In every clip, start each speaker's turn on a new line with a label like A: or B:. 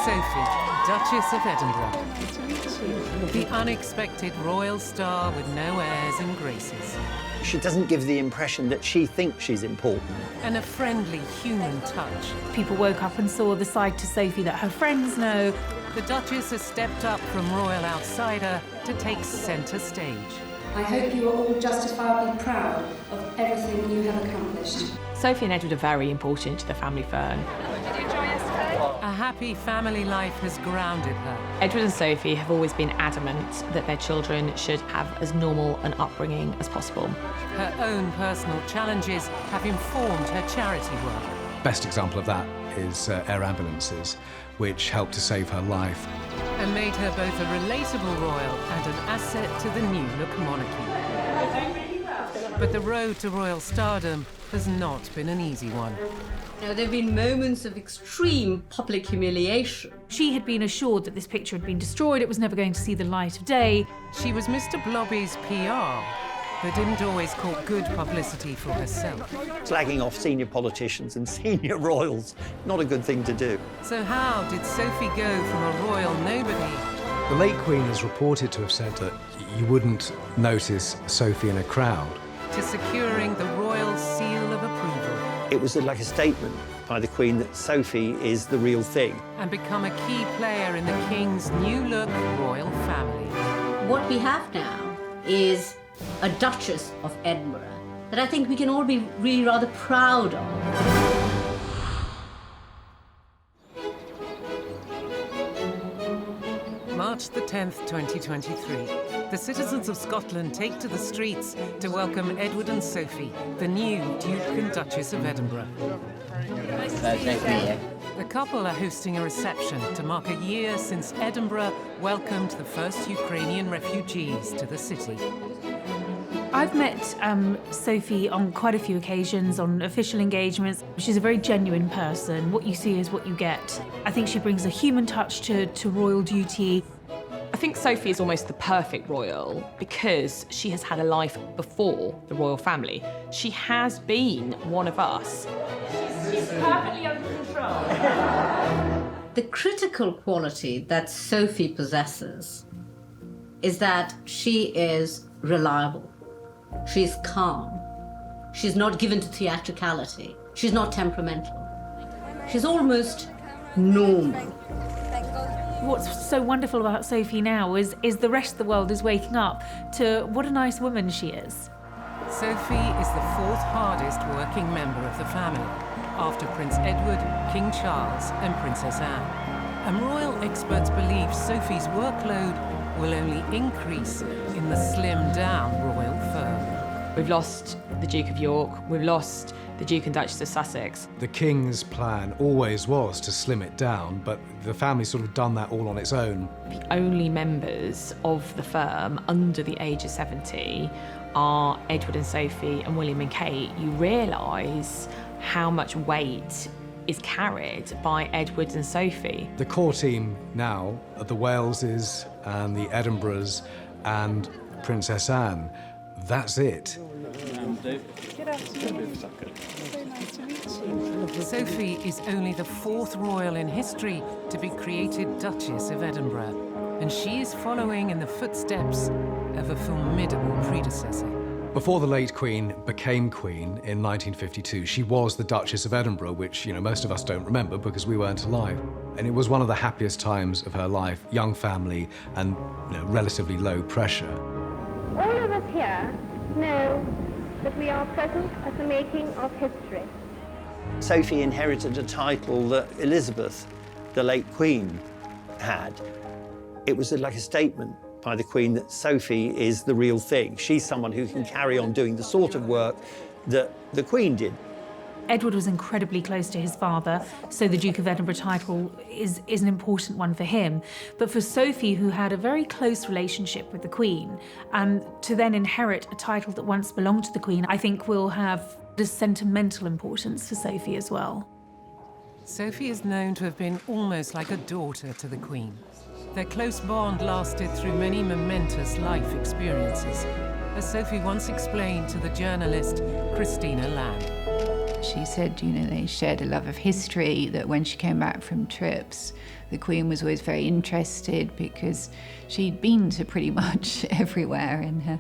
A: Sophie, Duchess of Edinburgh. The unexpected royal star with no airs and graces.
B: She doesn't give the impression that she thinks she's important.
A: And a friendly human touch.
C: People woke up and saw the side to Sophie that her friends know.
A: The Duchess has stepped up from royal outsider to take centre stage.
D: I hope you are all justifiably proud of everything you have accomplished.
E: Sophie and Edward are very important to the family fern.
A: A happy family life has grounded her.
E: Edward and Sophie have always been adamant that their children should have as normal an upbringing as possible.
A: Her own personal challenges have informed her charity work.
F: Best example of that is air ambulances, which helped to save her life.
A: And made her both a relatable royal and an asset to the new-look monarchy. But the road to royal stardom has not been an easy one.
G: There have been moments of extreme public humiliation.
C: She had been assured that this picture had been destroyed, it was never going to see the light of day.
A: She was Mr. Blobby's PR, but didn't always court good publicity for herself.
B: Slagging off senior politicians and senior royals, not a good thing to do.
A: So how did Sophie go from a royal nobody?
F: The late Queen is reported to have said that you wouldn't notice Sophie in a crowd.
A: To securing the royal seal of approval.
B: It was like a statement by the Queen that Sophie is the real thing.
A: And become a key player in the King's new-look royal family.
G: What we have now is a Duchess of Edinburgh that I think we can all be really rather proud of.
A: March the 10th, 2023. The citizens of Scotland take to the streets to welcome Edward and Sophie, the new Duke and Duchess of Edinburgh. The couple are hosting a reception to mark a year since Edinburgh welcomed the first Ukrainian refugees to the city.
C: I've met Sophie on quite a few occasions, on official engagements. She's a very genuine person. What you see is what you get. I think she brings a human touch to royal duty.
E: I think Sophie is almost the perfect royal because she has had a life before the royal family. She has been one of us.
C: She's perfectly under control.
G: The critical quality that Sophie possesses is that she is reliable. She's calm. She's not given to theatricality. She's not temperamental. She's almost normal.
C: What's so wonderful about Sophie now is the rest of the world is waking up to what a nice woman she is.
A: Sophie is the fourth hardest working member of the family, after Prince Edward, King Charles and Princess Anne. And royal experts believe Sophie's workload will only increase in the slimmed-down royal firm.
E: We've lost the Duke of York, we've lost the Duke and Duchess of Sussex.
F: The King's plan always was to slim it down, but the family's sort of done that all on its own.
E: The only members of the firm under the age of 70 are Edward and Sophie and William and Kate. You realise how much weight is carried by Edward and Sophie.
F: The core team now are the Waleses and the Edinburghs and Princess Anne. That's it.
A: Sophie is only the fourth royal in history to be created Duchess of Edinburgh, and she is following in the footsteps of a formidable predecessor.
F: Before the late Queen became Queen in 1952, she was the Duchess of Edinburgh, which, most of us don't remember because we weren't alive. And it was one of the happiest times of her life, young family and relatively low pressure.
H: All of us here know that we are present at the making of history.
B: Sophie inherited a title that Elizabeth, the late Queen, had. It was like a statement by the Queen that Sophie is the real thing. She's someone who can carry on doing the sort of work that the Queen did.
C: Edward was incredibly close to his father, so the Duke of Edinburgh title is an important one for him. But for Sophie, who had a very close relationship with the Queen, and to then inherit a title that once belonged to the Queen, I think will have a sentimental importance for Sophie as well.
A: Sophie is known to have been almost like a daughter to the Queen. Their close bond lasted through many momentous life experiences, as Sophie once explained to the journalist Christina Lamb.
I: She said, you know, they shared a love of history, that when she came back from trips, the Queen was always very interested because she'd been to pretty much everywhere in her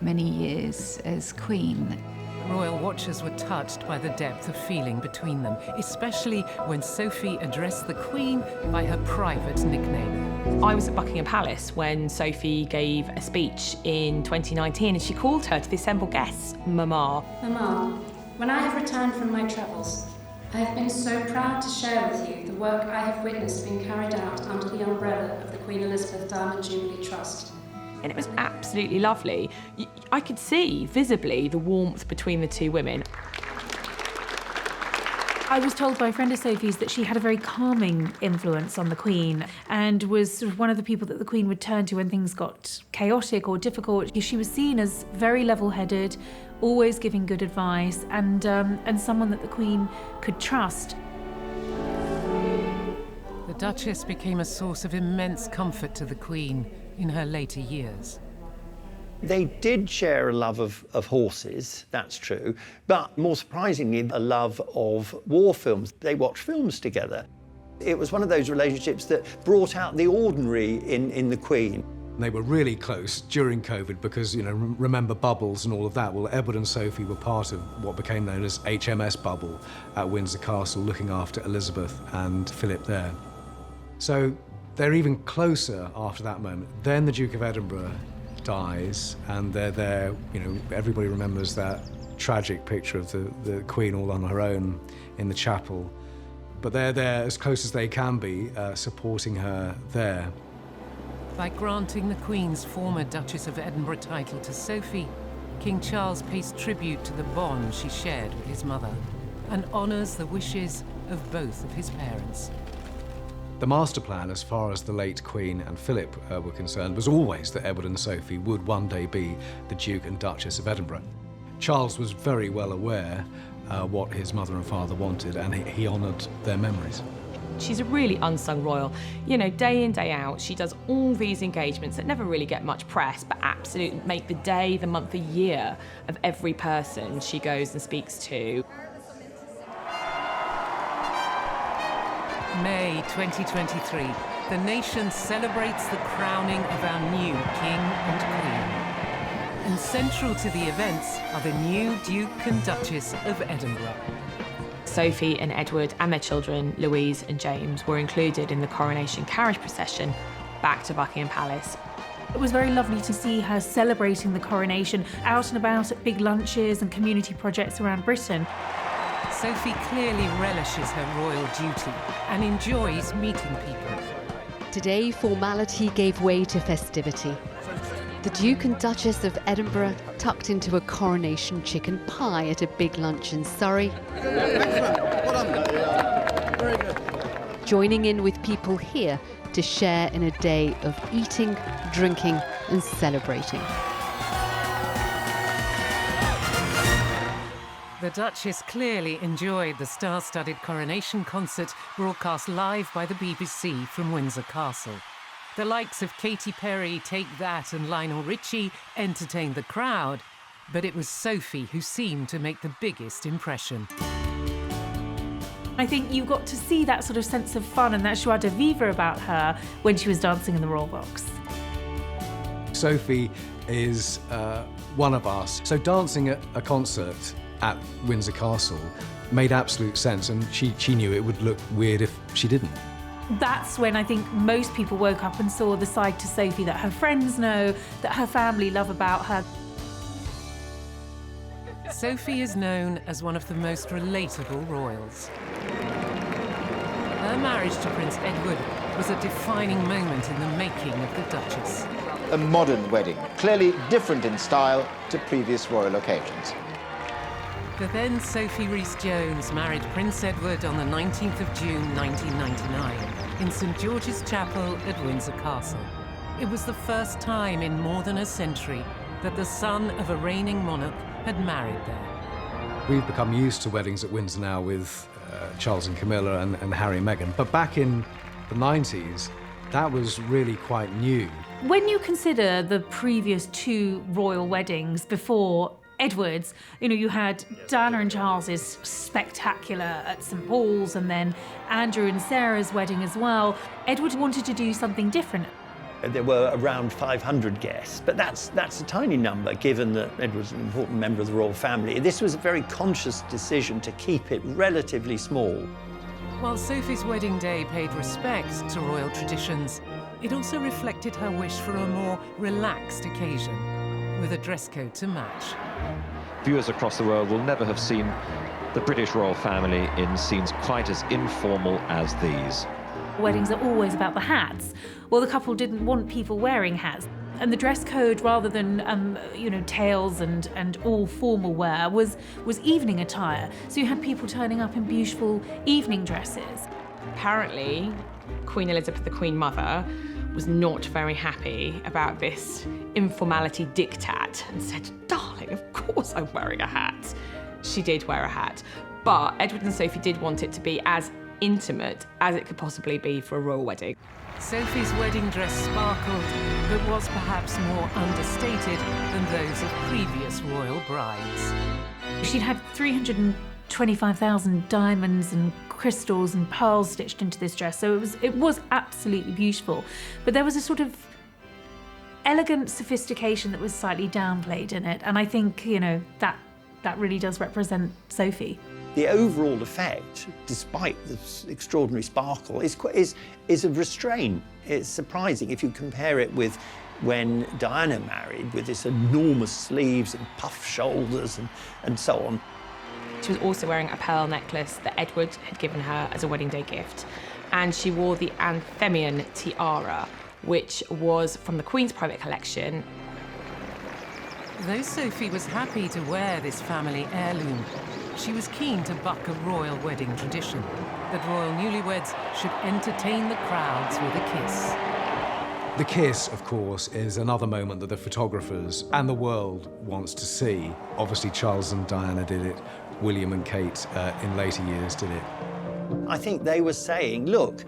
I: many years as Queen.
A: Royal watchers were touched by the depth of feeling between them, especially when Sophie addressed the Queen by her private nickname.
E: I was at Buckingham Palace when Sophie gave a speech in 2019 and she called her to the assembled guests Mama.
D: Mama, when I have returned from my travels, I have been so proud to share with you the work I have witnessed being carried out under the umbrella of the Queen Elizabeth Diamond Jubilee Trust.
E: And it was absolutely lovely. I could see visibly the warmth between the two women.
C: I was told by a friend of Sophie's that she had a very calming influence on the Queen and was sort of one of the people that the Queen would turn to when things got chaotic or difficult. She was seen as very level-headed, always giving good advice, and someone that the Queen could trust.
A: The Duchess became a source of immense comfort to the Queen in her later years.
B: They did share a love of horses, that's true, but more surprisingly, a love of war films. They watched films together. It was one of those relationships that brought out the ordinary in the Queen.
F: They were really close during COVID because, you know, remember Bubbles and all of that? Well, Edward and Sophie were part of what became known as HMS Bubble at Windsor Castle, looking after Elizabeth and Philip there. So they're even closer after that moment. Then the Duke of Edinburgh dies, and they're there, you know, everybody remembers that tragic picture of the Queen all on her own in the chapel. But they're there as close as they can be, supporting her there.
A: By granting the Queen's former Duchess of Edinburgh title to Sophie, King Charles pays tribute to the bond she shared with his mother and honours the wishes of both of his parents.
F: The master plan, as far as the late Queen and Philip were concerned, was always that Edward and Sophie would one day be the Duke and Duchess of Edinburgh. Charles was very well aware what his mother and father wanted, and he honoured their memories.
E: She's a really unsung royal. You know, day in, day out, she does all these engagements that never really get much press, but absolutely make the day, the month, the year of every person she goes and speaks to.
A: May 2023, the nation celebrates the crowning of our new King and Queen. And central to the events are the new Duke and Duchess of Edinburgh.
E: Sophie and Edward and their children, Louise and James, were included in the coronation carriage procession back to Buckingham Palace.
C: It was very lovely to see her celebrating the coronation out and about at big lunches and community projects around Britain.
A: Sophie clearly relishes her royal duty and enjoys meeting people.
J: Today, formality gave way to festivity. The Duke and Duchess of Edinburgh tucked into a coronation chicken pie at a big lunch in Surrey. Joining in with people here to share in a day of eating, drinking and celebrating.
A: The Duchess clearly enjoyed the star-studded coronation concert broadcast live by the BBC from Windsor Castle. The likes of Katy Perry, Take That and Lionel Richie entertained the crowd, but it was Sophie who seemed to make the biggest impression.
C: I think you got to see that sort of sense of fun and that joie de vivre about her when she was dancing in the royal box.
F: Sophie is one of us, so dancing at a concert at Windsor Castle made absolute sense, and she knew it would look weird if she didn't.
C: That's when I think most people woke up and saw the side to Sophie that her friends know, that her family love about her.
A: Sophie is known as one of the most relatable royals. Her marriage to Prince Edward was a defining moment in the making of the Duchess.
K: A modern wedding, clearly different in style to previous royal occasions.
A: The then Sophie Rhys-Jones married Prince Edward on the 19th of June 1999 in St George's Chapel at Windsor Castle. It was the first time in more than a century that the son of a reigning monarch had married there.
F: We've become used to weddings at Windsor now with Charles and Camilla and Harry and Meghan, but back in the 90s, that was really quite new.
C: When you consider the previous two royal weddings before Edward's, you know, you had Diana and Charles's spectacular at St Paul's, and then Andrew and Sarah's wedding as well. Edward wanted to do something different.
B: There were around 500 guests, but that's a tiny number given that Edward's an important member of the royal family. This was a very conscious decision to keep it relatively small.
A: While Sophie's wedding day paid respect to royal traditions, it also reflected her wish for a more relaxed occasion, with a dress code to match.
L: Viewers across the world will never have seen the British royal family in scenes quite as informal as these.
C: Weddings are always about the hats. Well, the couple didn't want people wearing hats. And the dress code, rather than, you know, tails and all formal wear, was evening attire. So you had people turning up in beautiful evening dresses.
E: Apparently, Queen Elizabeth, the Queen Mother, was not very happy about this informality diktat and said, "Darling, of course I'm wearing a hat." She did wear a hat, but Edward and Sophie did want it to be as intimate as it could possibly be for a royal wedding.
A: Sophie's wedding dress sparkled, but was perhaps more understated than those of previous royal brides.
C: She'd had 325,000 diamonds and crystals and pearls stitched into this dress, so it was absolutely beautiful. But there was a sort of elegant sophistication that was slightly downplayed in it, and I think, you know, that really does represent Sophie.
B: The overall effect, despite the extraordinary sparkle, is of restraint. It's surprising if you compare it with when Diana married, with this enormous sleeves and puff shoulders and so on.
E: She was also wearing a pearl necklace that Edward had given her as a wedding day gift. And she wore the Anthemian tiara, which was from the Queen's private collection.
A: Though Sophie was happy to wear this family heirloom, she was keen to buck a royal wedding tradition, that royal newlyweds should entertain the crowds with a kiss.
F: The kiss, of course, is another moment that the photographers and the world wants to see. Obviously, Charles and Diana did it. William and Kate, in later years, did it.
B: I think they were saying, look,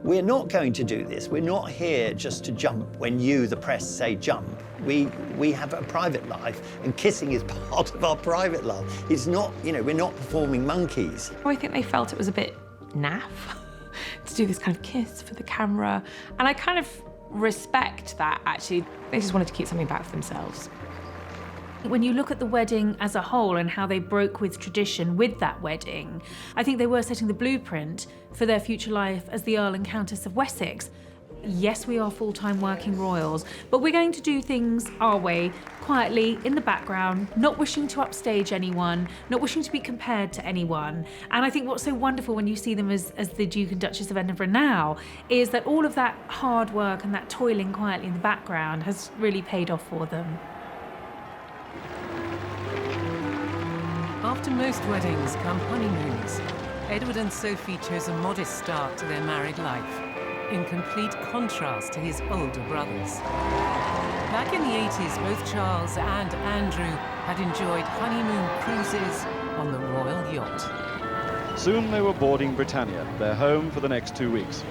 B: we're not going to do this. We're not here just to jump when you, the press, say jump. We have a private life, and kissing is part of our private life. It's not, you know, we're not performing monkeys.
E: I think they felt it was a bit naff to do this kind of kiss for the camera. And I kind of respect that, actually. They just wanted to keep something back for themselves.
C: When you look at the wedding as a whole and how they broke with tradition with that wedding, I think they were setting the blueprint for their future life as the Earl and Countess of Wessex. Yes, we are full-time working royals, but we're going to do things our way, quietly, in the background, not wishing to upstage anyone, not wishing to be compared to anyone. And I think what's so wonderful when you see them as the Duke and Duchess of Edinburgh now is that all of that hard work and that toiling quietly in the background has really paid off for them.
A: After most weddings come honeymoons. Edward and Sophie chose a modest start to their married life, in complete contrast to his older brothers. Back in the 80s, both Charles and Andrew had enjoyed honeymoon cruises on the royal yacht.
M: Soon they were boarding Britannia, their home for the next 2 weeks.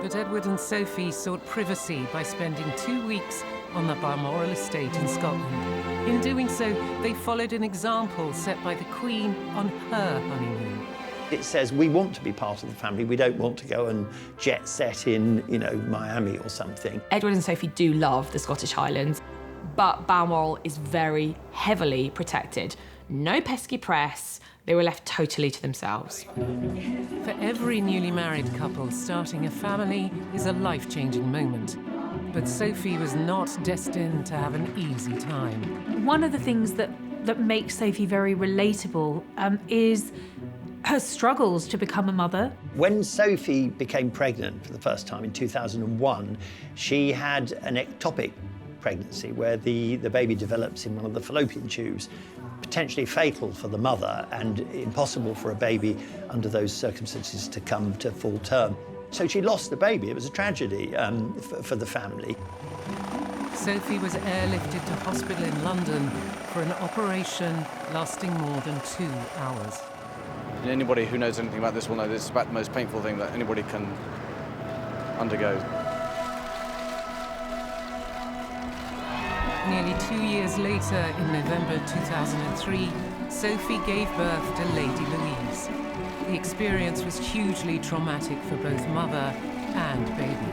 A: But Edward and Sophie sought privacy by spending 2 weeks on the Balmoral estate in Scotland. In doing so, they followed an example set by the Queen on her honeymoon.
B: It says we want to be part of the family. We don't want to go and jet set in, you know, Miami or something.
E: Edward and Sophie do love the Scottish Highlands, but Balmoral is very heavily protected. No pesky press. They were left totally to themselves.
A: For every newly married couple, starting a family is a life-changing moment. But Sophie was not destined to have an easy time.
C: One of the things that makes Sophie very relatable is her struggles to become a mother.
B: When Sophie became pregnant for the first time in 2001, she had an ectopic pregnancy where the baby develops in one of the fallopian tubes, potentially fatal for the mother and impossible for a baby under those circumstances to come to full term. So she lost the baby. It was a tragedy for the family.
A: Sophie was airlifted to hospital in London for an operation lasting more than 2 hours.
M: Anybody who knows anything about this will know this is about the most painful thing that anybody can undergo.
A: Nearly 2 years later, in November 2003, Sophie gave birth to Lady Louise. The experience was hugely traumatic for both mother and baby.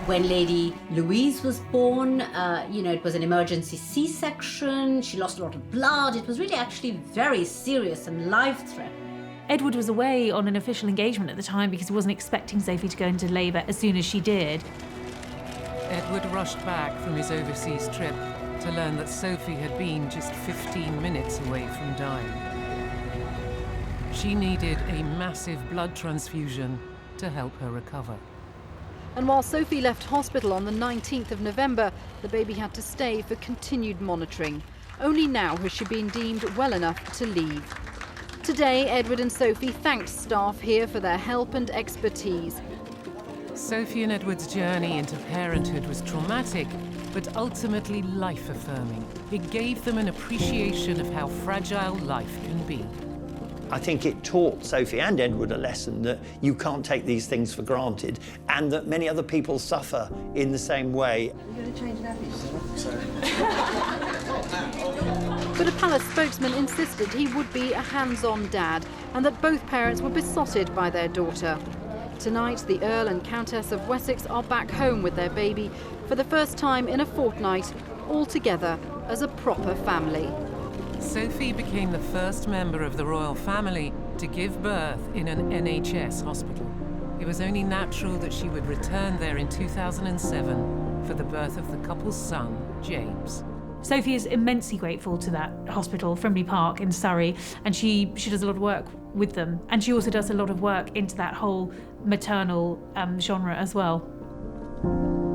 G: When Lady Louise was born, it was an emergency C-section. She lost a lot of blood. It was really actually very serious and life-threatening.
C: Edward was away on an official engagement at the time because he wasn't expecting Sophie to go into labour as soon as she did.
A: Edward rushed back from his overseas trip to learn that Sophie had been just 15 minutes away from dying. She needed a massive blood transfusion to help her recover.
N: And while Sophie left hospital on the 19th of November, the baby had to stay for continued monitoring. Only now has she been deemed well enough to leave. Today, Edward and Sophie thanked staff here for their help and expertise.
A: Sophie and Edward's journey into parenthood was traumatic, but ultimately life-affirming. It gave them an appreciation of how fragile life can be.
B: I think it taught Sophie and Edward a lesson that you can't take these things for granted, and that many other people suffer in the same way.
N: You're going to change nappies? But a palace spokesman insisted he would be a hands-on dad, and that both parents were besotted by their daughter. Tonight, the Earl and Countess of Wessex are back home with their baby for the first time in a fortnight, all together as a proper family.
A: Sophie became the first member of the royal family to give birth in an NHS hospital. It was only natural that she would return there in 2007 for the birth of the couple's son, James.
C: Sophie is immensely grateful to that hospital, Frimley Park in Surrey, and she does a lot of work with them. And she also does a lot of work into that whole maternal genre as well.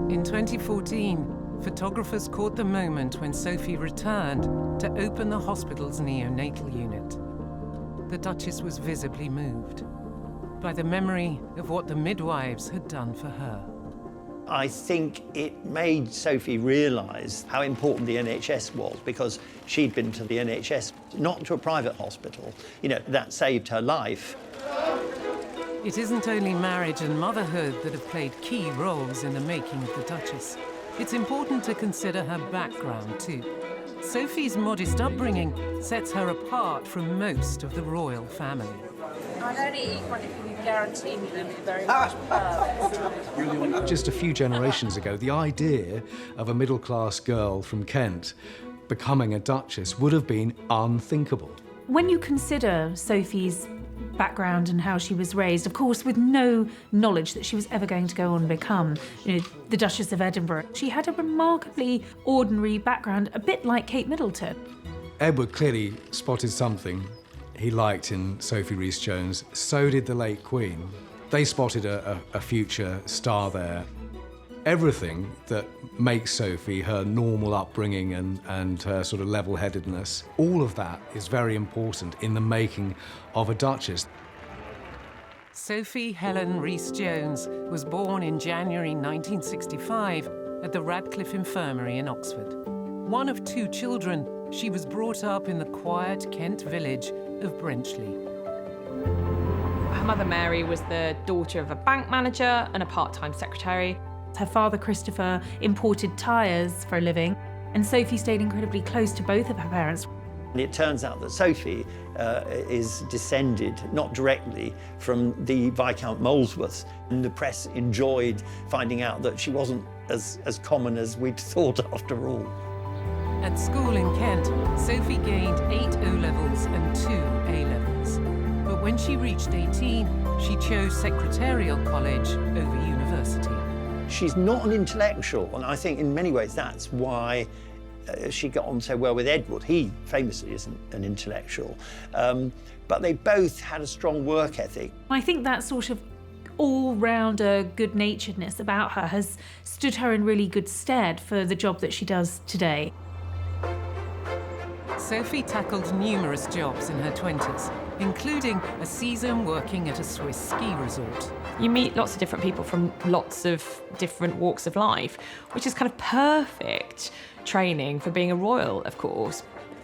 A: In 2014, photographers caught the moment when Sophie returned to open the hospital's neonatal unit. The Duchess was visibly moved by the memory of what the midwives had done for her.
B: I think it made Sophie realise how important the NHS was, because she'd been to the NHS, not to a private hospital. That saved her life.
A: It isn't only marriage and motherhood that have played key roles in the making of the Duchess. It's important to consider her background too. Sophie's modest upbringing sets her apart from most of the royal family.
O: I'll only eat one if you guarantee me they'll be very much perfect.
F: Just a few generations ago, the idea of a middle-class girl from Kent becoming a duchess would have been unthinkable.
C: When you consider Sophie's background and how she was raised, of course, with no knowledge that she was ever going to go on and become, the Duchess of Edinburgh, she had a remarkably ordinary background, a bit like Kate Middleton.
F: Edward clearly spotted something he liked in Sophie Rhys-Jones. So did the late Queen. They spotted a future star there. Everything that makes Sophie, her normal upbringing and her sort of level-headedness, all of that is very important in the making of a duchess.
A: Sophie Helen Rhys-Jones was born in January 1965 at the Radcliffe Infirmary in Oxford. One of two children, she was brought up in the quiet Kent village of Brenchley.
E: Her mother Mary was the daughter of a bank manager and a part-time secretary.
C: Her father Christopher imported tyres for a living, and Sophie stayed incredibly close to both of her parents.
B: And it turns out that Sophie is descended, not directly, from the Viscount Molesworth. And the press enjoyed finding out that she wasn't as common as we'd thought after all.
A: At school in Kent, Sophie gained 8 O-levels and 2 A-levels. But when she reached 18, she chose Secretarial College over university.
B: She's not an intellectual, and I think in many ways that's why she got on so well with Edward. He famously isn't an intellectual, but they both had a strong work ethic.
C: I think that sort of all-rounder good-naturedness about her has stood her in really good stead for the job that she does today.
A: Sophie tackled numerous jobs in her 20s, including a season working at a Swiss ski resort.
E: You meet lots of different people from lots of different walks of life, which is kind of perfect training for being a royal, of course.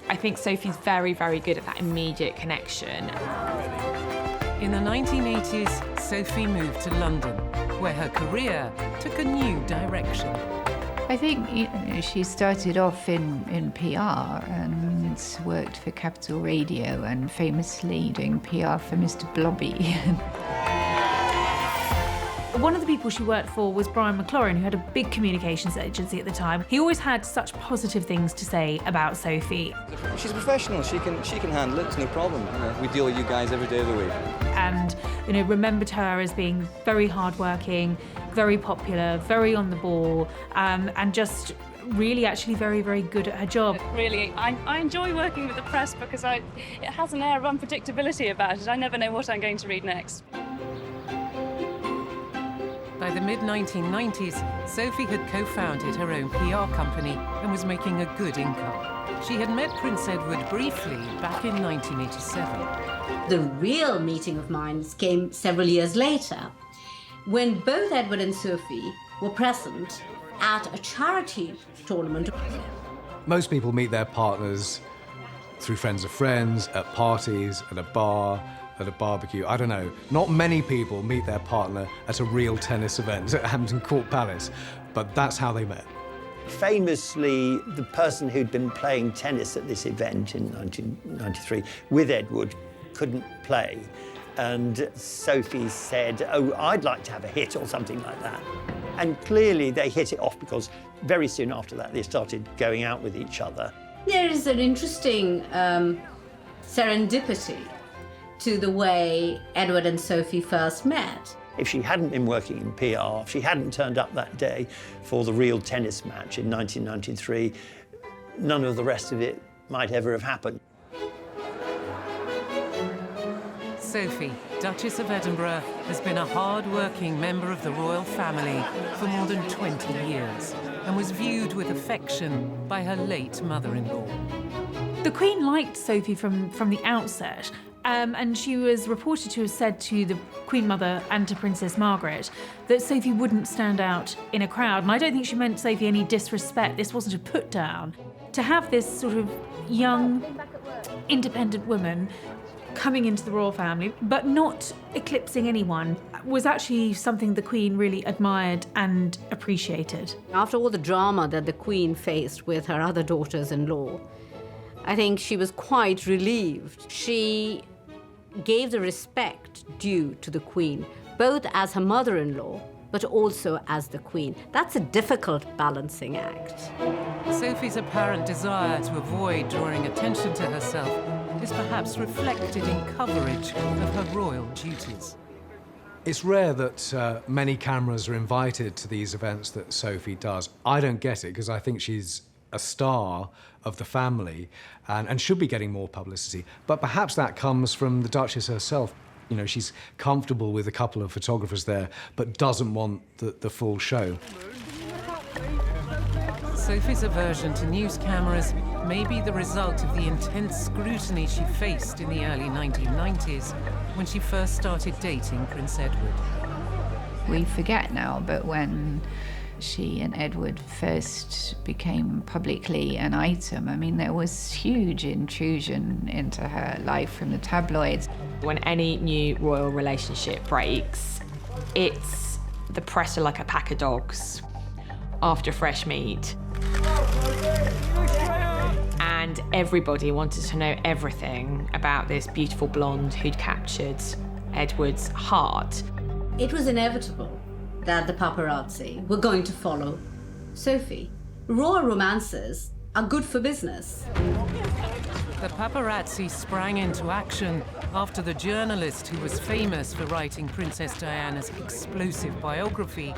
E: I think Sophie's very, very good at that immediate connection.
A: In the 1980s, Sophie moved to London, where her career took a new direction.
I: I think she started off in PR and worked for Capital Radio and famously doing PR for Mr. Blobby.
C: One of the people she worked for was Brian McLaurin, who had a big communications agency at the time. He always had such positive things to say about Sophie.
P: She's a professional. She can handle it. It's no problem. We deal with you guys every day of the week.
C: And remembered her as being very hardworking, very popular, very on the ball, and just really actually very, very good at her job.
O: Really, I enjoy working with the press because it has an air of unpredictability about it. I never know what I'm going to read next.
A: By the mid-1990s, Sophie had co-founded her own PR company and was making a good income. She had met Prince Edward briefly back in 1987.
G: The real meeting of minds came several years later, when both Edward and Sophie were present at a charity tournament.
F: Most people meet their partners through friends of friends, at parties, at a bar, at a barbecue. I don't know. Not many people meet their partner at a real tennis event at Hampton Court Palace, but that's how they met.
B: Famously, the person who'd been playing tennis at this event in 1993 with Edward couldn't play. And Sophie said, oh, I'd like to have a hit or something like that. And clearly they hit it off because very soon after that they started going out with each other.
G: There is an interesting serendipity to the way Edward and Sophie first met.
B: If she hadn't been working in PR, if she hadn't turned up that day for the real tennis match in 1993, none of the rest of it might ever have happened.
A: Sophie, Duchess of Edinburgh, has been a hard-working member of the royal family for more than 20 years and was viewed with affection by her late mother-in-law.
C: The Queen liked Sophie from the outset. And she was reported to have said to the Queen Mother and to Princess Margaret that Sophie wouldn't stand out in a crowd. And I don't think she meant Sophie any disrespect. This wasn't a put down. To have this sort of young, independent woman coming into the royal family, but not eclipsing anyone, was actually something the Queen really admired and appreciated.
G: After all the drama that the Queen faced with her other daughters-in-law, I think she was quite relieved. She gave the respect due to the Queen, both as her mother-in-law, but also as the Queen. That's a difficult balancing act.
A: Sophie's apparent desire to avoid drawing attention to herself is perhaps reflected in coverage of her royal duties.
F: It's rare that many cameras are invited to these events that Sophie does. I don't get it, because I think she's a star of the family and should be getting more publicity. But perhaps that comes from the Duchess herself. You know, she's comfortable with a couple of photographers there, but doesn't want the full show.
A: Sophie's aversion to news cameras may be the result of the intense scrutiny she faced in the early 1990s when she first started dating Prince Edward.
I: We forget now, but when she and Edward first became publicly an item, I mean, there was huge intrusion into her life from the tabloids.
E: When any new royal relationship breaks, it's the press are like a pack of dogs after fresh meat. And everybody wanted to know everything about this beautiful blonde who'd captured Edward's heart.
G: It was inevitable that the paparazzi were going to follow Sophie. Royal romances are good for business.
A: The paparazzi sprang into action after the journalist who was famous for writing Princess Diana's explosive biography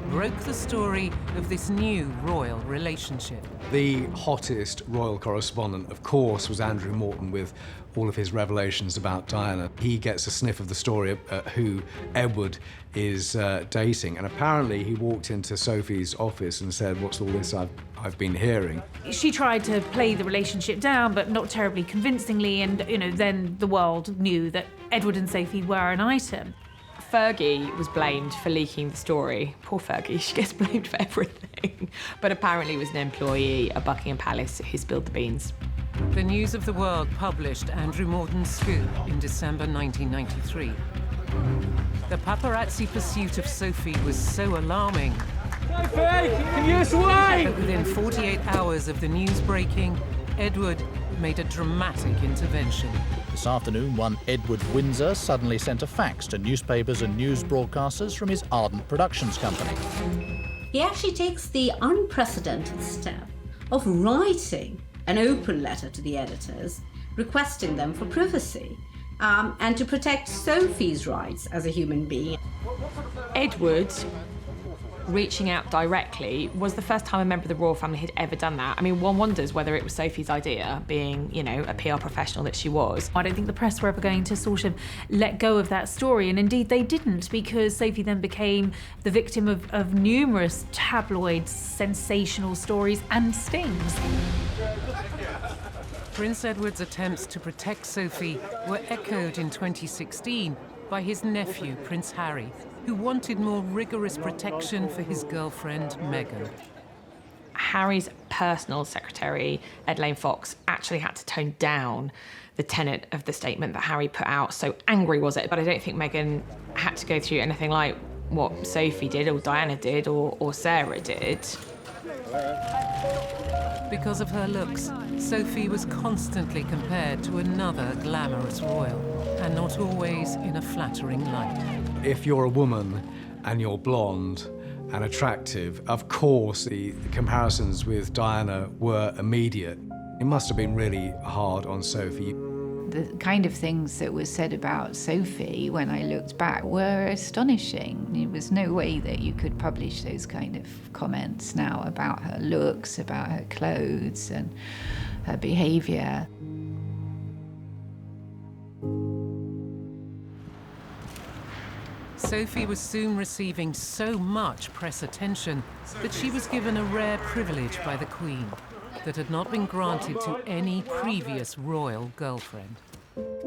A: broke the story of this new royal relationship.
F: The hottest royal correspondent, of course, was Andrew Morton with all of his revelations about Diana. He gets a sniff of the story of who Edward is dating, and apparently he walked into Sophie's office and said, "What's all this I've been hearing?"
C: She tried to play the relationship down, but not terribly convincingly, and then the world knew that Edward and Sophie were an item.
E: Fergie was blamed for leaking the story. Poor Fergie, she gets blamed for everything. But apparently it was an employee at Buckingham Palace who spilled the beans.
A: The News of the World published Andrew Morton's scoop in December 1993. The paparazzi pursuit of Sophie was so alarming But within 48 hours of the news breaking, Edward made a dramatic intervention.
Q: This afternoon, one Edward Windsor suddenly sent a fax to newspapers and news broadcasters from his Ardent Productions company.
G: He actually takes the unprecedented step of writing an open letter to the editors, requesting them for privacy and to protect Sophie's rights as a human being.
E: Edward reaching out directly was the first time a member of the royal family had ever done that. I mean, one wonders whether it was Sophie's idea, being, you know, a PR professional that she was.
C: I don't think the press were ever going to sort of let go of that story, and indeed they didn't, because Sophie then became the victim of numerous tabloid sensational stories and stings.
A: Prince Edward's attempts to protect Sophie were echoed in 2016 by his nephew, Prince Harry, who wanted more rigorous protection for his girlfriend, Meghan.
E: Harry's personal secretary, Ed Lane Fox, actually had to tone down the tenet of the statement that Harry put out, so angry was it. But I don't think Meghan had to go through anything like what Sophie did, or Diana did, or Sarah did.
A: Because of her looks, Sophie was constantly compared to another glamorous royal, and not always in a flattering light.
F: If you're a woman and you're blonde and attractive, of course the comparisons with Diana were immediate. It must have been really hard on Sophie.
I: The kind of things that were said about Sophie when I looked back were astonishing. There was no way that you could publish those kind of comments now about her looks, about her clothes and her behaviour.
A: Sophie was soon receiving so much press attention that she was given a rare privilege by the Queen that had not been granted to any previous royal girlfriend.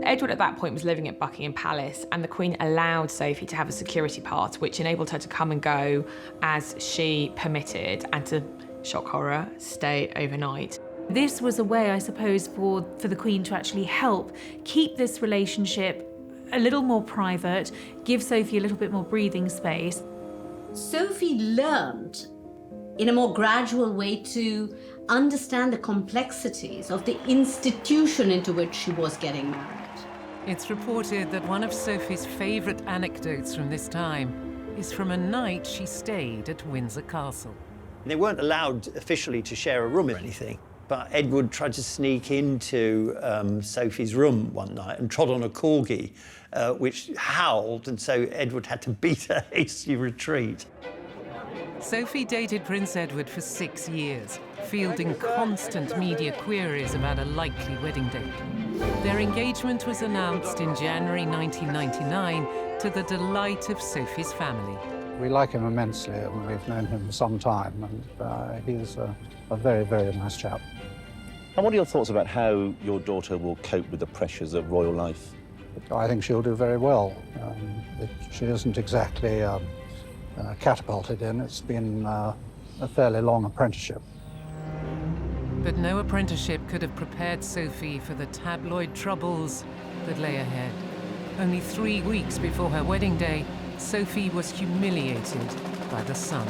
E: Edward at that point was living at Buckingham Palace, and the Queen allowed Sophie to have a security pass, which enabled her to come and go as she permitted, and to, shock horror, stay overnight.
C: This was a way, I suppose, for the Queen to actually help keep this relationship a little more private, give Sophie a little bit more breathing space.
G: Sophie learned in a more gradual way to understand the complexities of the institution into which she was getting married.
A: It's reported that one of Sophie's favourite anecdotes from this time is from a night she stayed at Windsor Castle.
B: They weren't allowed officially to share a room or anything, but Edward tried to sneak into Sophie's room one night and trod on a corgi, which howled, and so Edward had to beat a hasty retreat.
A: Sophie dated Prince Edward for 6 years, fielding constant media queries about a likely wedding date. Their engagement was announced in January 1999 to the delight of Sophie's family.
R: We like him immensely, and we've known him for some time, and he's a very, very nice chap.
S: And what are your thoughts about how your daughter will cope with the pressures of royal life?
R: I think she'll do very well. She isn't exactly catapulted in. It's been a fairly long apprenticeship.
A: But no apprenticeship could have prepared Sophie for the tabloid troubles that lay ahead. Only 3 weeks before her wedding day, Sophie was humiliated by the Sun.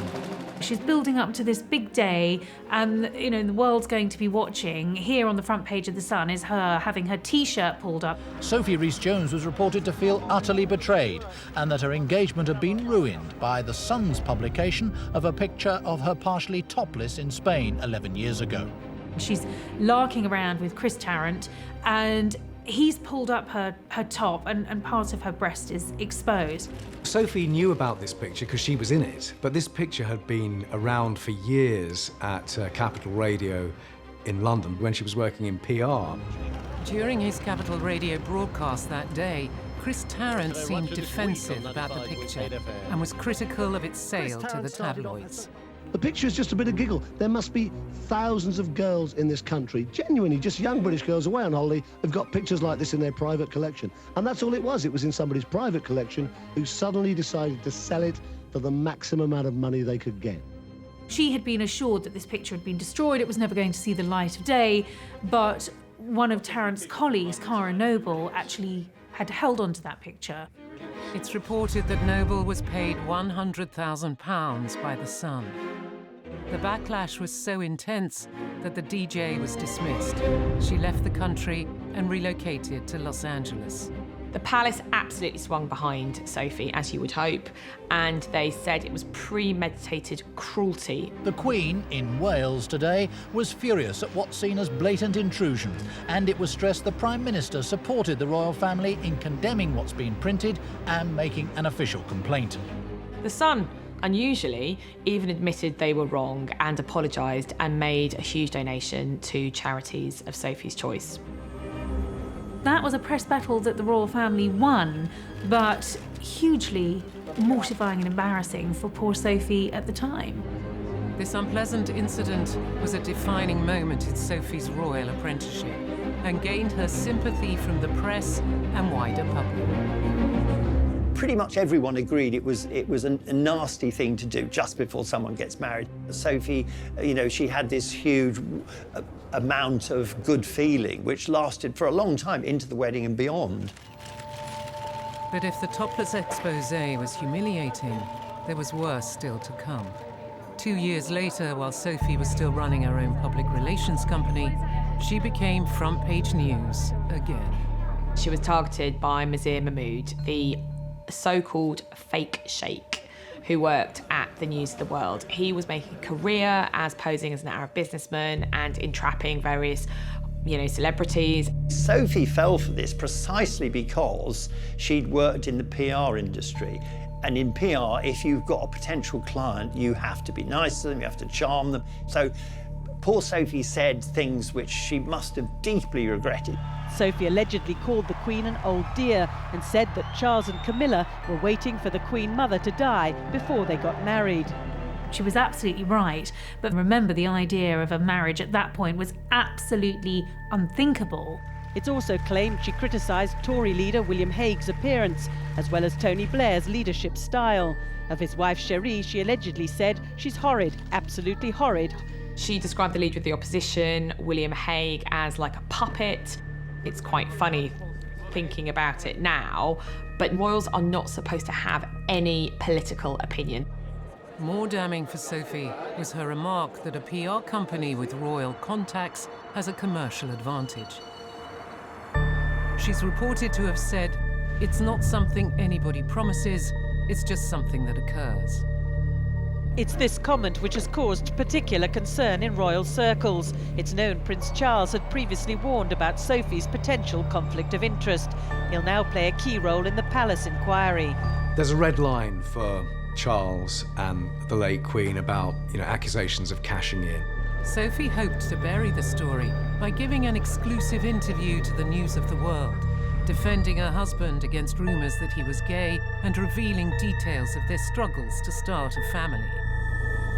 C: She's building up to this big day, and the world's going to be watching. Here on the front page of The Sun is her having her T-shirt pulled up.
Q: Sophie Rhys-Jones was reported to feel utterly betrayed, and that her engagement had been ruined by The Sun's publication of a picture of her partially topless in Spain 11 years ago.
C: She's larking around with Chris Tarrant, and he's pulled up her top, and part of her breast is exposed.
F: Sophie knew about this picture because she was in it, but this picture had been around for years at Capital Radio in London when she was working in PR.
A: During his Capital Radio broadcast that day, Chris Tarrant seemed defensive about the picture and was critical of its sale to the tabloids.
T: The picture is just a bit of giggle. There must be thousands of girls in this country, genuinely just young British girls away on holiday, who've got pictures like this in their private collection. And that's all it was. It was in somebody's private collection who suddenly decided to sell it for the maximum amount of money they could get.
C: She had been assured that this picture had been destroyed. It was never going to see the light of day. But one of Tarrant's colleagues, Cara Noble, actually had held on to that picture.
A: It's reported that Noble was paid £100,000 by the Sun. The backlash was so intense that the DJ was dismissed. She left the country and relocated to Los Angeles.
E: The palace absolutely swung behind Sophie, as you would hope, and they said it was premeditated cruelty.
Q: The Queen, in Wales today, was furious at what's seen as blatant intrusion, and it was stressed the Prime Minister supported the royal family in condemning what's been printed and making an official complaint.
E: The Sun, unusually, even admitted they were wrong and apologised and made a huge donation to charities of Sophie's choice.
C: That was a press battle that the royal family won, but hugely mortifying and embarrassing for poor Sophie at the time.
A: This unpleasant incident was a defining moment in Sophie's royal apprenticeship and gained her sympathy from the press and wider public.
B: Pretty much everyone agreed it was a nasty thing to do just before someone gets married. Sophie, you know, she had this huge amount of good feeling, which lasted for a long time into the wedding and beyond.
A: But if the topless exposé was humiliating, there was worse still to come. 2 years later, while Sophie was still running her own public relations company, she became front-page news again.
E: She was targeted by Mazir Mahmood, the so-called fake sheikh who worked at the News of the World. He was making a career as posing as an Arab businessman and entrapping various, celebrities.
B: Sophie fell for this precisely because she'd worked in the PR industry. And in PR, if you've got a potential client, you have to be nice to them, you have to charm them. So poor Sophie said things which she must have deeply regretted.
U: Sophie allegedly called the Queen an old dear and said that Charles and Camilla were waiting for the Queen Mother to die before they got married.
C: She was absolutely right, but remember, the idea of a marriage at that point was absolutely unthinkable.
U: It's also claimed she criticised Tory leader William Hague's appearance, as well as Tony Blair's leadership style. Of his wife Cherie, she allegedly said she's horrid, absolutely horrid.
E: She described the leader of the opposition, William Hague, as like a puppet. It's quite funny thinking about it now, but royals are not supposed to have any political opinion.
A: More damning for Sophie was her remark that a PR company with royal contacts has a commercial advantage. She's reported to have said, "It's not something anybody promises, it's just something that occurs."
U: It's this comment which has caused particular concern in royal circles. It's known Prince Charles had previously warned about Sophie's potential conflict of interest. He'll now play a key role in the palace inquiry.
F: There's a red line for Charles and the late Queen about, accusations of cashing in.
A: Sophie hoped to bury the story by giving an exclusive interview to the News of the World, defending her husband against rumours that he was gay and revealing details of their struggles to start a family.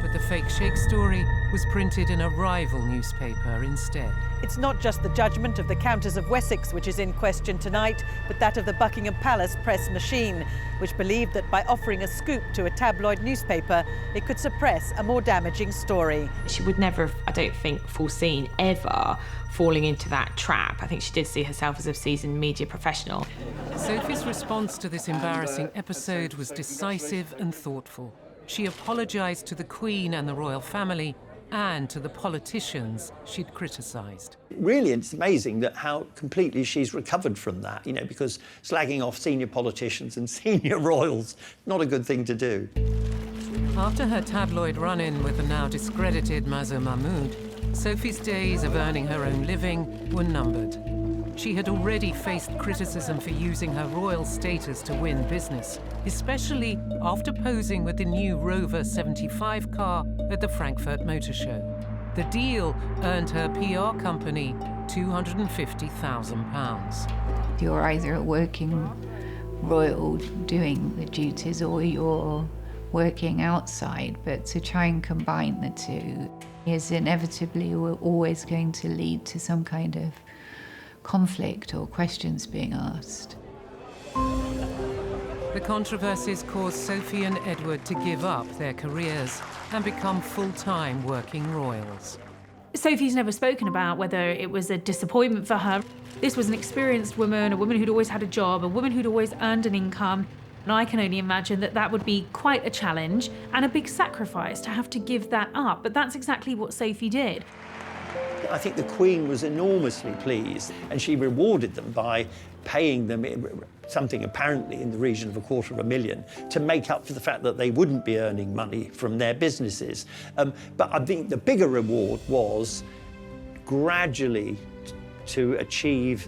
A: But the fake sheikh story was printed in a rival newspaper instead.
U: It's not just the judgment of the Countess of Wessex which is in question tonight, but that of the Buckingham Palace press machine, which believed that by offering a scoop to a tabloid newspaper, it could suppress a more damaging story.
E: She would never have, I don't think, foreseen ever falling into that trap. I think she did see herself as a seasoned media professional.
A: Sophie's response to this embarrassing episode was decisive and thoughtful. She apologised to the Queen and the royal family and to the politicians she'd criticised.
B: Really, it's amazing that how completely she's recovered from that, because slagging off senior politicians and senior royals, not a good thing to do.
A: After her tabloid run-in with the now discredited Mazir Mahmood, Sophie's days of earning her own living were numbered. She had already faced criticism for using her royal status to win business, especially after posing with the new Rover 75 car at the Frankfurt Motor Show. The deal earned her PR company £250,000.
I: You're either a working royal doing the duties or you're working outside, but to try and combine the two is inevitably always going to lead to some kind of conflict or questions being asked.
A: The controversies caused Sophie and Edward to give up their careers and become full-time working royals.
C: Sophie's never spoken about whether it was a disappointment for her. This was an experienced woman, a woman who'd always had a job, a woman who'd always earned an income. And I can only imagine that that would be quite a challenge and a big sacrifice to have to give that up. But that's exactly what Sophie did.
B: I think the Queen was enormously pleased, and she rewarded them by paying them something apparently in the region of $250,000 to make up for the fact that they wouldn't be earning money from their businesses. But I think the bigger reward was gradually to achieve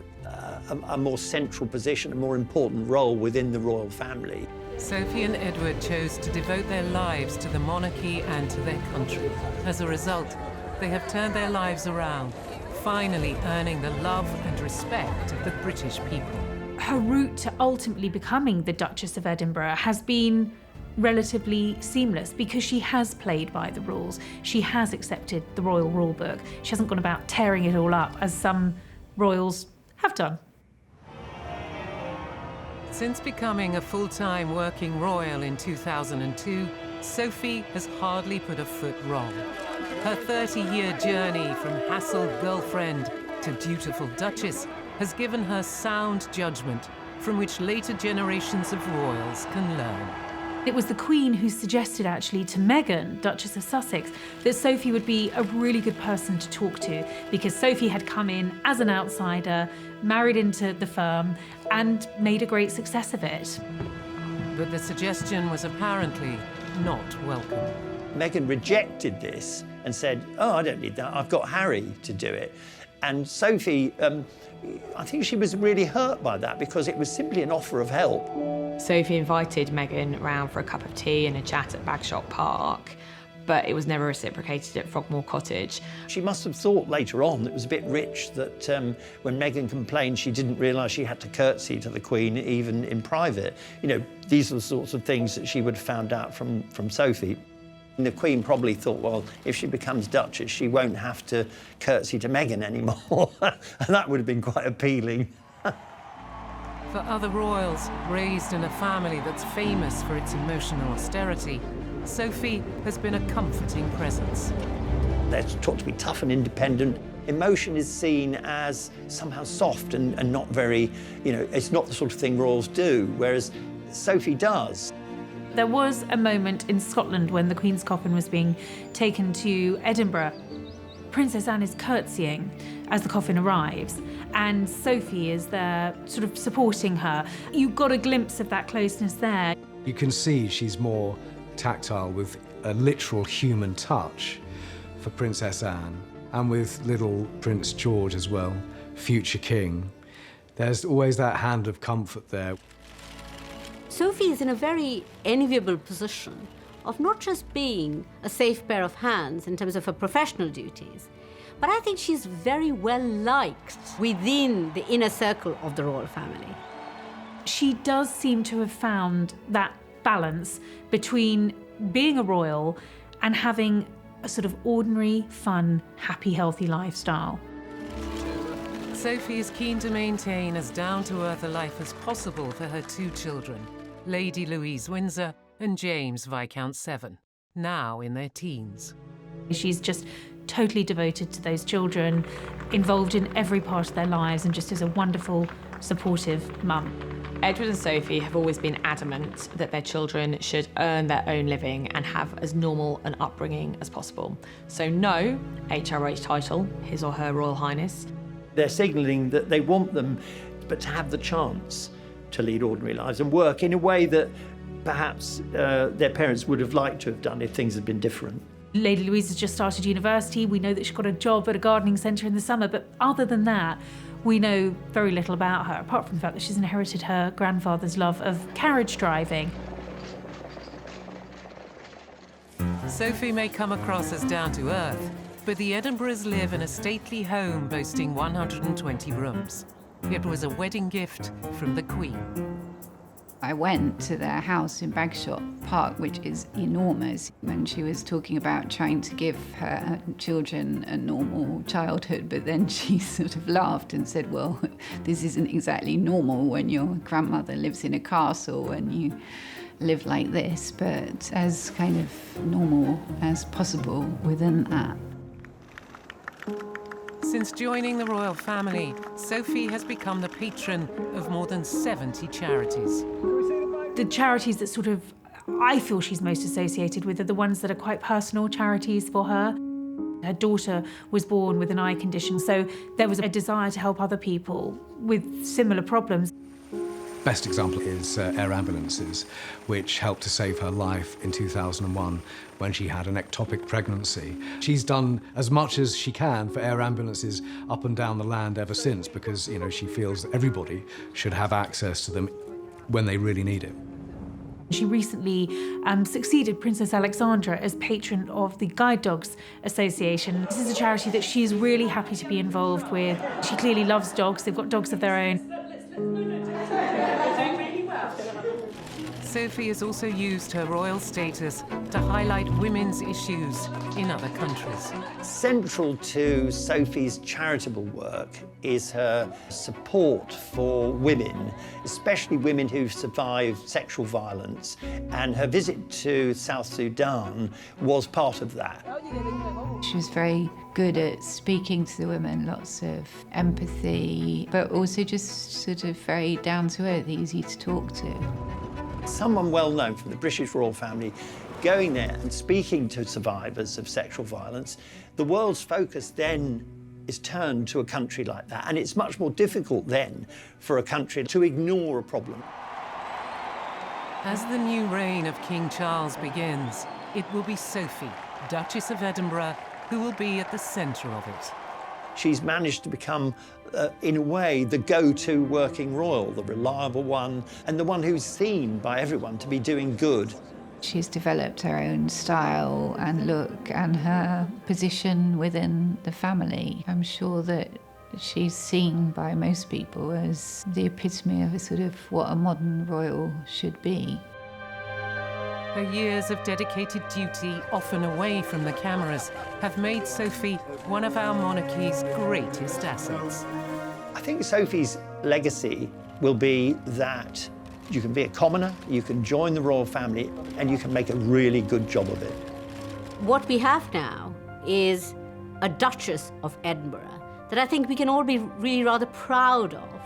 B: a more central position, a more important role within the royal family.
A: Sophie and Edward chose to devote their lives to the monarchy and to their country. As a result, they have turned their lives around, finally earning the love and respect of the British people.
C: Her route to ultimately becoming the Duchess of Edinburgh has been relatively seamless because she has played by the rules. She has accepted the royal rule book. She hasn't gone about tearing it all up as some royals have done.
A: Since becoming a full-time working royal in 2002, Sophie has hardly put a foot wrong. Her 30-year journey from hassled girlfriend to dutiful Duchess has given her sound judgment from which later generations of royals can learn.
C: It was the Queen who suggested actually to Meghan, Duchess of Sussex, that Sophie would be a really good person to talk to because Sophie had come in as an outsider, married into the firm and made a great success of it.
A: But the suggestion was apparently not welcome.
B: Meghan rejected this and said, oh, I don't need that, I've got Harry to do it. And Sophie, I think she was really hurt by that because it was simply an offer of help.
E: Sophie invited Meghan round for a cup of tea and a chat at Bagshot Park, but it was never reciprocated at Frogmore Cottage.
B: She must have thought later on that it was a bit rich that when Meghan complained, she didn't realise she had to curtsy to the Queen even in private. You know, these are the sorts of things that she would have found out from Sophie. And the Queen probably thought, well, if she becomes Duchess, she won't have to curtsy to Meghan anymore. And that would have been quite appealing.
A: For other royals raised in a family that's famous for its emotional austerity, Sophie has been a comforting presence.
B: They're taught to be tough and independent. Emotion is seen as somehow soft and not very, you know, it's not the sort of thing royals do, whereas Sophie does.
C: There was a moment in Scotland when the Queen's coffin was being taken to Edinburgh. Princess Anne is curtsying as the coffin arrives, and Sophie is there sort of supporting her. You got a glimpse of that closeness there.
F: You can see she's more tactile with a literal human touch for Princess Anne, and with little Prince George as well, future king. There's always that hand of comfort there.
G: Sophie is in a very enviable position of not just being a safe pair of hands in terms of her professional duties, but I think she's very well liked within the inner circle of the royal family.
C: She does seem to have found that balance between being a royal and having a sort of ordinary, fun, happy, healthy lifestyle.
A: Sophie is keen to maintain as down-to-earth a life as possible for her two children, Lady Louise Windsor and James Viscount Severn, now in their teens.
C: She's just totally devoted to those children, involved in every part of their lives, and just is a wonderful, supportive mum.
E: Edward and Sophie have always been adamant that their children should earn their own living and have as normal an upbringing as possible. So no HRH title, His or Her Royal Highness.
B: They're signalling that they want them, but to have the chance to lead ordinary lives and work in a way that perhaps their parents would have liked to have done if things had been different.
C: Lady Louise has just started university. We know that she got a job at a gardening centre in the summer, but other than that, we know very little about her, apart from the fact that she's inherited her grandfather's love of carriage driving.
A: Sophie may come across as down-to-earth, but the Edinburghs live in a stately home boasting 120 rooms. It was a wedding gift from the Queen.
I: I went to their house in Bagshot Park, which is enormous, when she was talking about trying to give her children a normal childhood, but then she sort of laughed and said, well, this isn't exactly normal when your grandmother lives in a castle and you live like this, but as kind of normal as possible within that.
A: Since joining the royal family, Sophie has become the patron of more than 70 charities.
C: The charities that sort of I feel she's most associated with are the ones that are quite personal charities for her. Her daughter was born with an eye condition, so there was a desire to help other people with similar problems.
F: Best example is air ambulances, which helped to save her life in 2001 when she had an ectopic pregnancy. She's done as much as she can for air ambulances up and down the land ever since, because, you know, she feels that everybody should have access to them when they really need it.
C: She recently succeeded Princess Alexandra as patron of the Guide Dogs Association. This is a charity that she's really happy to be involved with. She clearly loves dogs. They've got dogs of their own.
A: Sophie has also used her royal status to highlight women's issues in other countries.
B: Central to Sophie's charitable work is her support for women, especially women who've survived sexual violence, and her visit to South Sudan was part of that.
I: She was very good at speaking to the women, lots of empathy, but also just sort of very down to earth, easy to talk to.
B: Someone well known from the British royal family going there and speaking to survivors of sexual violence, the world's focus then is turned to a country like that, and it's much more difficult then for a country to ignore a problem.
A: As the new reign of King Charles begins, it will be Sophie, Duchess of Edinburgh, who will be at the centre of it.
B: She's managed to become, in a way, the go-to working royal, the reliable one, and the one who's seen by everyone to be doing good.
I: She's developed her own style and look and her position within the family. I'm sure that she's seen by most people as the epitome of a sort of what a modern royal should be.
A: Her years of dedicated duty, often away from the cameras, have made Sophie one of our monarchy's greatest assets.
B: I think Sophie's legacy will be that you can be a commoner, you can join the royal family, and you can make a really good job of it.
G: What we have now is a Duchess of Edinburgh that I think we can all be really rather proud of.